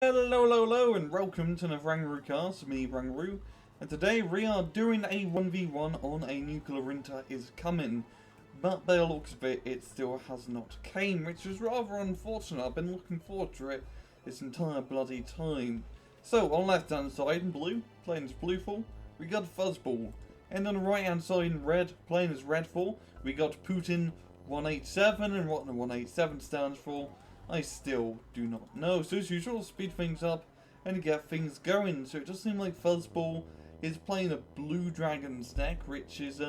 Hello, and welcome to another RANGROO cast, me, RANGROO. And today we are doing a 1v1 on a nuclear winter is coming. But by the looks of it, it still has not came, which is rather unfortunate. I've been looking forward to it this entire bloody time. So, on the left hand side in blue, playing as Blueful, we got Fuzzball. And on the right hand side in red, playing as Redfall, we got Putin187, and what the 187 stands for, I still do not know. So as usual, speed things up and get things going. So it does seem like Fuzzball is playing a Blue Dragons deck, which is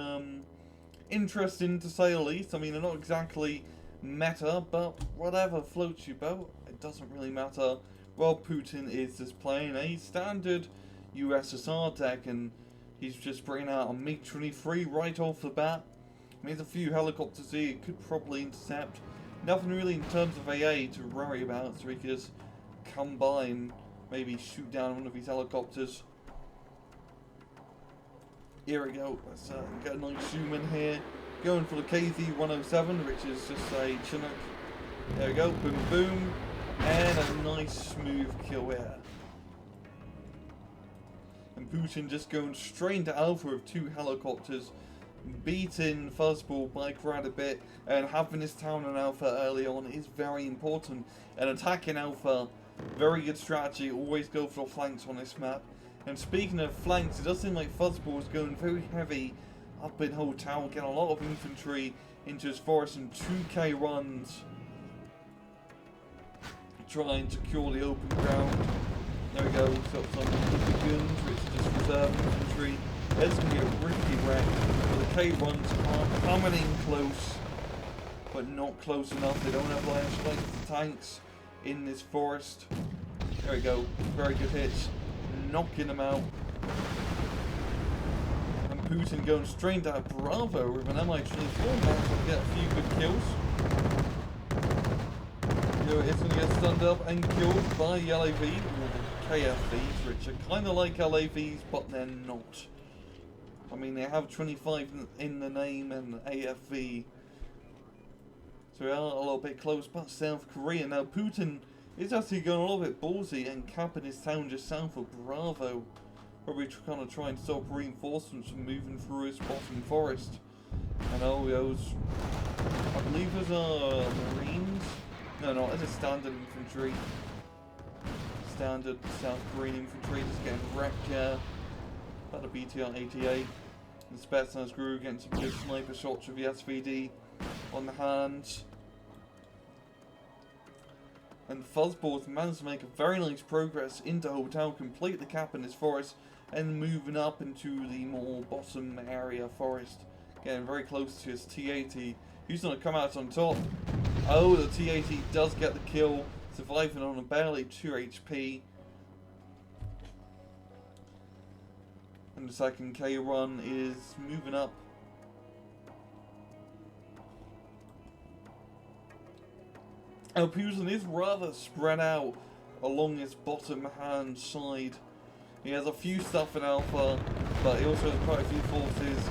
interesting to say the least. I mean, they're not exactly meta, but whatever floats your boat, it doesn't really matter. Well, Putin is just playing a standard USSR deck, and he's just bringing out a MiG-23 right off the bat. I mean, there's a few helicopters here he could probably intercept. Nothing really in terms of AA to worry about, so we can just come by and maybe shoot down one of these helicopters. Here we go, let's get a nice zoom in here. Going for the KV-107, which is just a Chinook. There we go, boom boom. And a nice smooth kill here. And Putin just going straight into Alpha with two helicopters, beating Fuzzball by quite a bit, and having this town in Alpha early on is very important. And attacking Alpha, very good strategy, always go for the flanks on this map. And speaking of flanks, it does seem like Fuzzball is going very heavy up in Hotel, getting a lot of infantry into his forest and 2k runs, trying to secure the open ground. There we go, we've got some guns, which is just reserve infantry. It's going to get really wrecked. The K runs are coming in close, but not close enough. They don't have line of sight of the tanks in this forest. There we go, very good hits, knocking them out. And Putin going straight down Bravo with an MI-24 man to get a few good kills. It's going to get stunned up and killed by the LAV, or the KFVs, which are kind of like LAVs, but they're not. I mean, they have 25 in the name and AFV. So we are a little bit close past South Korea. Now, Putin is actually going a little bit ballsy and capping his town just south of Bravo. Probably kind of trying to stop reinforcements from moving through his bottom forest. And all those, I believe those are Marines. No, it's a standard infantry. Standard South Korean infantry just getting wrecked here. About a BTR-88. The Spetsnaz Guru getting some good sniper shots with the SVD on the hands. And Fuzzball's managed to make a very nice progress into Hotel, complete the cap in his forest, and moving up into the more bottom area forest. Getting very close to his T-80. Who's going to come out on top? Oh, the T-80 does get the kill, surviving on a barely 2 HP. And the second K run is moving up. Now, Putin is rather spread out along his bottom hand side. He has a few stuff in Alpha, but he also has quite a few forces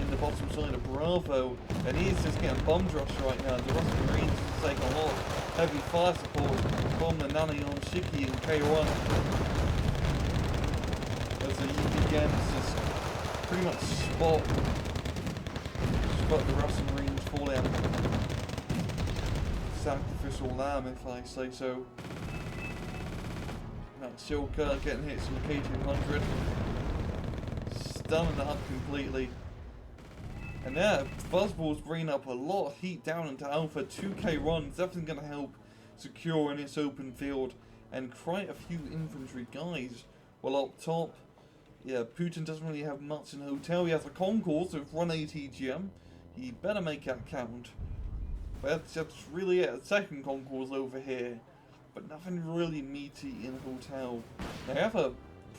in the bottom side of Bravo, and he's just getting bomb rush right now. The Russian Marines are taking a lot of heavy fire support from the Nanny on Shiki and K1. As the UV just pretty much spot the Russian Marines fall out. Sacrificial lamb, if I say so. That Shilka getting hits from the K200. Stunning that up completely. And yeah, Fuzzball's bringing up a lot of heat down into Alpha. 2k runs, definitely going to help secure in this open field. And quite a few infantry guys. Well, up top, yeah, Putin doesn't really have much in Hotel. He has a concourse with 180 GM. He better make that count. But that's really it. A second concourse over here. But nothing really meaty in Hotel. They have a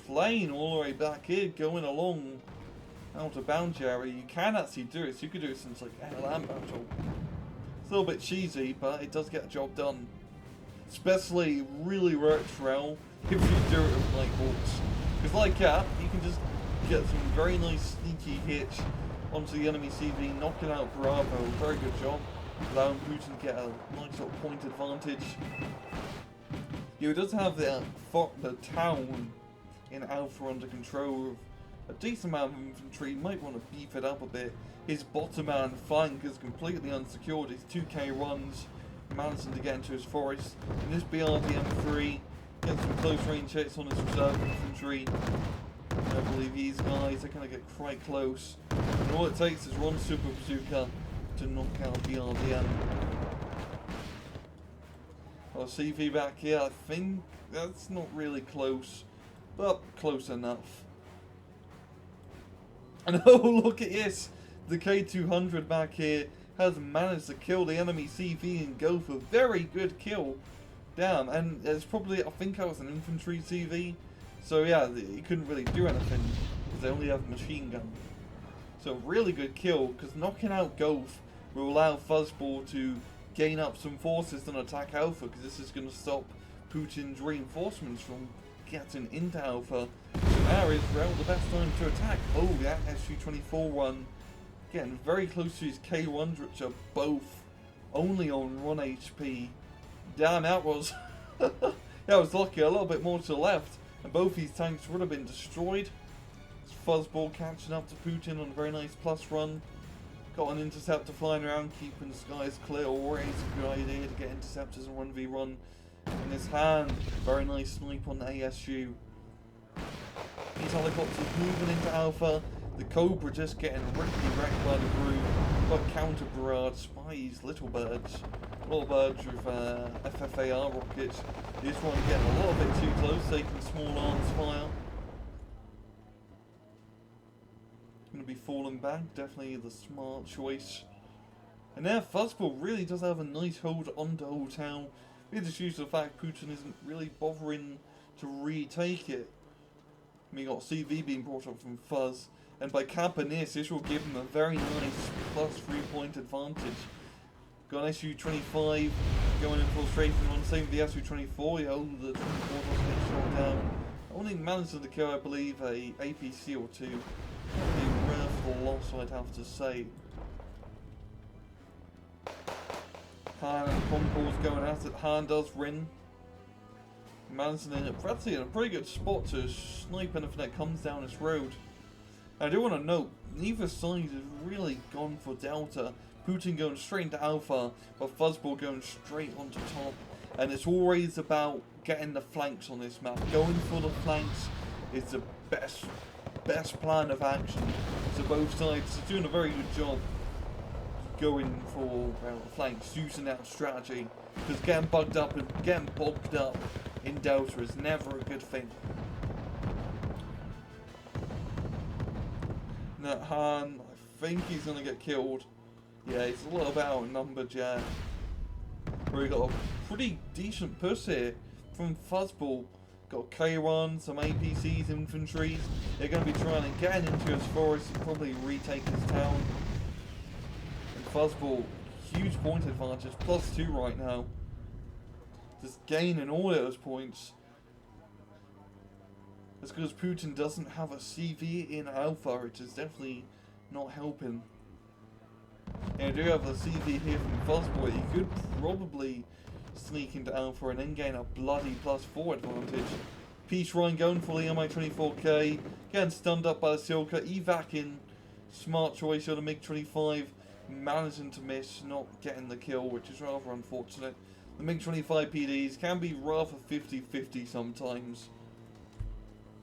plane all the way back here going along out of boundary area. You can actually do it, so you could do it since like air land battle. It's a little bit cheesy, but it does get a job done. Especially really works well if you do it with like Hawks. Because like that, you can just get some very nice sneaky hits onto the enemy CV, knocking out Bravo. Very good job. Allowing Putin to get a nice little point advantage. He does have the town in Alpha under control. A decent amount of infantry, might want to beef it up a bit. His bottom man flank is completely unsecured. His 2k runs, managing to get into his forest. And this BRDM3 gets some close range hits on his reserve infantry. I believe these guys are going to get quite close. And all it takes is one Super Bazooka to knock out BRDM. I'll CV back here. I think that's not really close, but close enough. And oh, look at this! The K200 back here has managed to kill the enemy CV and go for a very good kill. Damn, and it's probably, I think that was an infantry CV. So yeah, he couldn't really do anything because they only have a machine gun. So really good kill, because knocking out Golf will allow Fuzzball to gain up some forces and attack Alpha, because this is going to stop Putin's reinforcements from getting into Alpha. So now is well the best time to attack. Oh, that SU-24 one getting very close to his K1s, which are both only on 1 HP. Damn, that was that was lucky. A little bit more to the left, and both these tanks would have been destroyed. It's Fuzzball catching up to Putin on a very nice plus run. Got an interceptor flying around, keeping the skies clear. Always a good idea to get interceptors in 1v1. In his hand, very nice snipe on the ASU. These helicopters moving into Alpha. The Cobra just getting really wrecked by the group. Got counter barraged by these little birds. Little birds with FFAR rockets. This one getting a little bit too close, taking small arms fire. Going to be falling back, definitely the smart choice. And now Fuzzball really does have a nice hold on the whole town. We just use the fact Putin isn't really bothering to retake it. I mean, got CV being brought up from Fuzz, and by capping this will give him a very nice plus 3-point advantage. Got an SU-25 going in full strafing on, same with the SU-24. Oh, the 24 doesn't get shot down. I only managed to kill, I believe, a APC or two. That'd be a rare loss, I'd have to say. Han and Concourse going at it. Han does win. Manson in Pretty in a pretty good spot to snipe anything that comes down this road. I do want to note, neither side has really gone for Delta. Putin going straight into Alpha, but Fuzzball going straight onto top. And it's always about getting the flanks on this map. Going for the flanks is the best plan of action. So both sides are doing a very good job going for flanks, using that strategy. Because getting bogged up in Delta is never a good thing. Now Han, I think he's gonna get killed. Yeah, he's a little bit outnumbered, yeah. We got a pretty decent push here from Fuzzball. Got K1, some APCs, infantry. They're going to be trying to get into his forest and probably retake his town. And Fuzzball, huge point advantage, +2 right now. Just gaining all those points. It's because Putin doesn't have a CV in Alpha, which is definitely not helping. And I do have a CV here from Fuzzball. He could probably sneak into Alpha and then gain a bloody +4 advantage. Peace Ryan going for the Mi-24K, getting stunned up by the Silka, evacing, smart choice on the MiG-25, managing to miss, not getting the kill, which is rather unfortunate. The MiG-25 PDs can be rather 50-50 sometimes,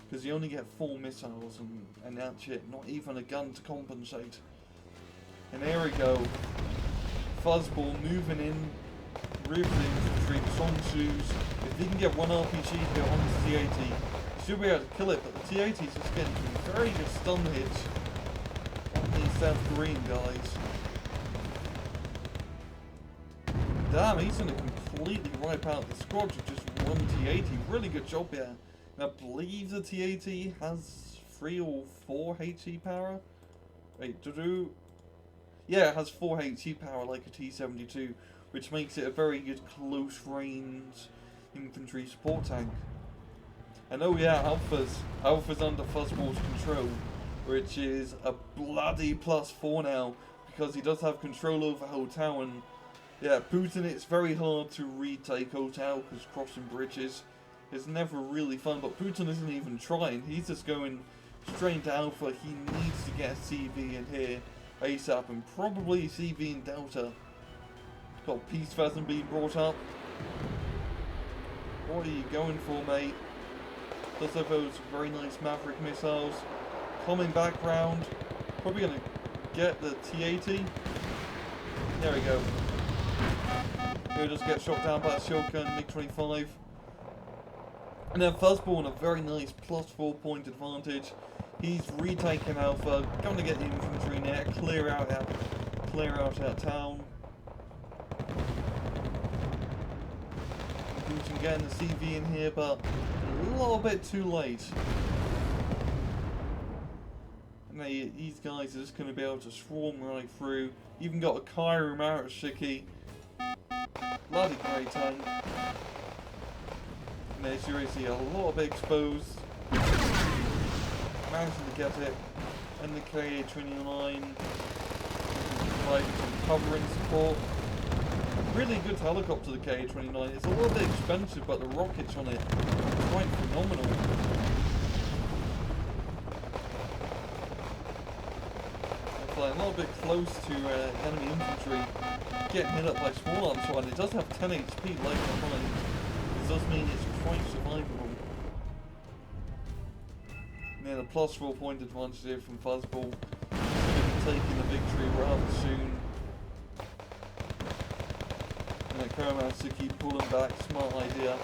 because you only get 4 missiles and that's it, not even a gun to compensate. And there we go, Fuzzball moving in, really infantry, strong shoes. If he can get one RPG hit on the T-80, he should be able to kill it, but the T-80 is just getting some very good stun hits on these South Korean guys. Damn, he's going to completely wipe out the squad with just one T-80. Really good job here. And I believe the T-80 has 3 or 4 HE power. Wait, yeah, it has 4 HE power like a T-72. Which makes it a very good close range infantry support tank. And oh yeah, Alpha's under Fuzzball's control, which is a bloody +4 now, because he does have control over the whole town. Yeah, Putin, it's very hard to retake Hotel because crossing bridges is never really fun, but Putin isn't even trying. He's just going straight to Alpha. He needs to get CV in here ASAP, and probably CV in Delta. Got Peace Pheasant being brought up. What are you going for, mate? Does have those very nice Maverick missiles. Coming back round. Probably going to get the T-80. There we go. He'll just get shot down by a shotgun, MiG-25. And then Fuzzball on a very nice +4 point advantage. He's retaking Alpha, going to get the infantry there, clear out our town. Putin getting the CV in here, but a little bit too late. And these guys are just going to be able to swarm right through. Even got a Kyrum out of Shiki. Bloody great tank. And there's seriously a little bit exposed. Managing to get it. And the KA-29 providing some cover and support. Really good helicopter, the KA-29. It's a little bit expensive, but the rockets on it are quite phenomenal. A little bit close to enemy infantry, getting hit up by small arms, and it does have 10 HP left behind. This does mean it's quite survivable. And then a +4 point advantage here from Fuzzball. Taking the victory rather soon. And then Kermas to keep pulling back, smart idea.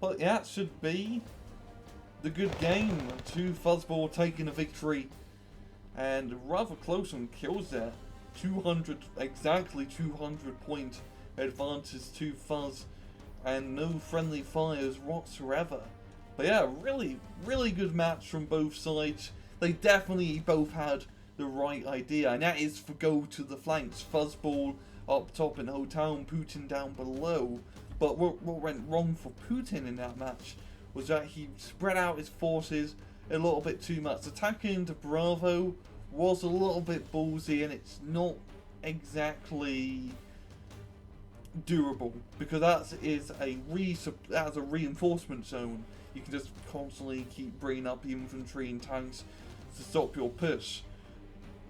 But yeah, it should be the good game to Fuzzball taking a victory, and rather close on kills there. 200, exactly 200 point advantage to Fuzz, and no friendly fires whatsoever. But yeah, really good match from both sides. They definitely both had the right idea, and that is for go to the flanks. Fuzzball up top in Hotel, Putin down below. But what went wrong for Putin in that match was that he spread out his forces a little bit too much. Attacking into Bravo was a little bit ballsy, and it's not exactly durable, because that is a reinforcement zone. You can just constantly keep bringing up infantry and tanks to stop your push.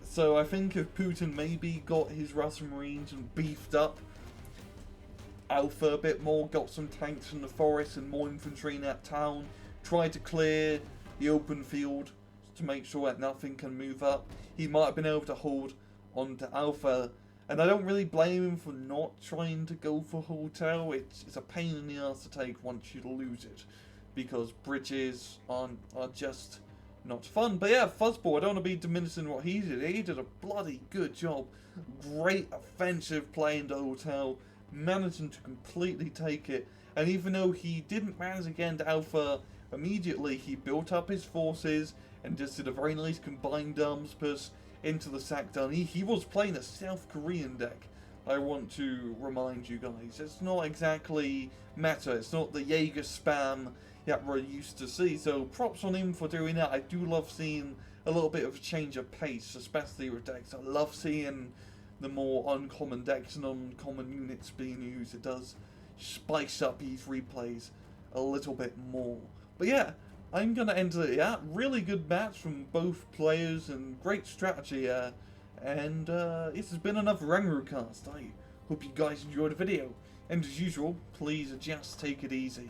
So I think if Putin maybe got his Russian Marines and beefed up Alpha a bit more, got some tanks from the forest and more infantry in that town, tried to clear the open field to make sure that nothing can move up, he might have been able to hold on to Alpha. And I don't really blame him for not trying to go for Hotel. It's a pain in the ass to take once you lose it, because bridges are just not fun. But yeah, Fuzzball, I don't want to be diminishing what he did. He did a bloody good job. Great offensive play into Hotel, managing to completely take it. And even though he didn't manage again to Alpha immediately, he built up his forces and just did a very nice combined arms push into the Sakdun. He was playing a South Korean deck, I want to remind you guys. It's not exactly meta, it's not the Jaeger spam that we're used to see, so props on him for doing that. I do love seeing a little bit of a change of pace, especially with decks. I love seeing the more uncommon decks and uncommon units being used. It does spice up these replays a little bit more. But yeah, I'm going to end it. Yeah, really good match from both players and great strategy. And this has been another RANGROO cast. I hope you guys enjoyed the video. And as usual, please just take it easy.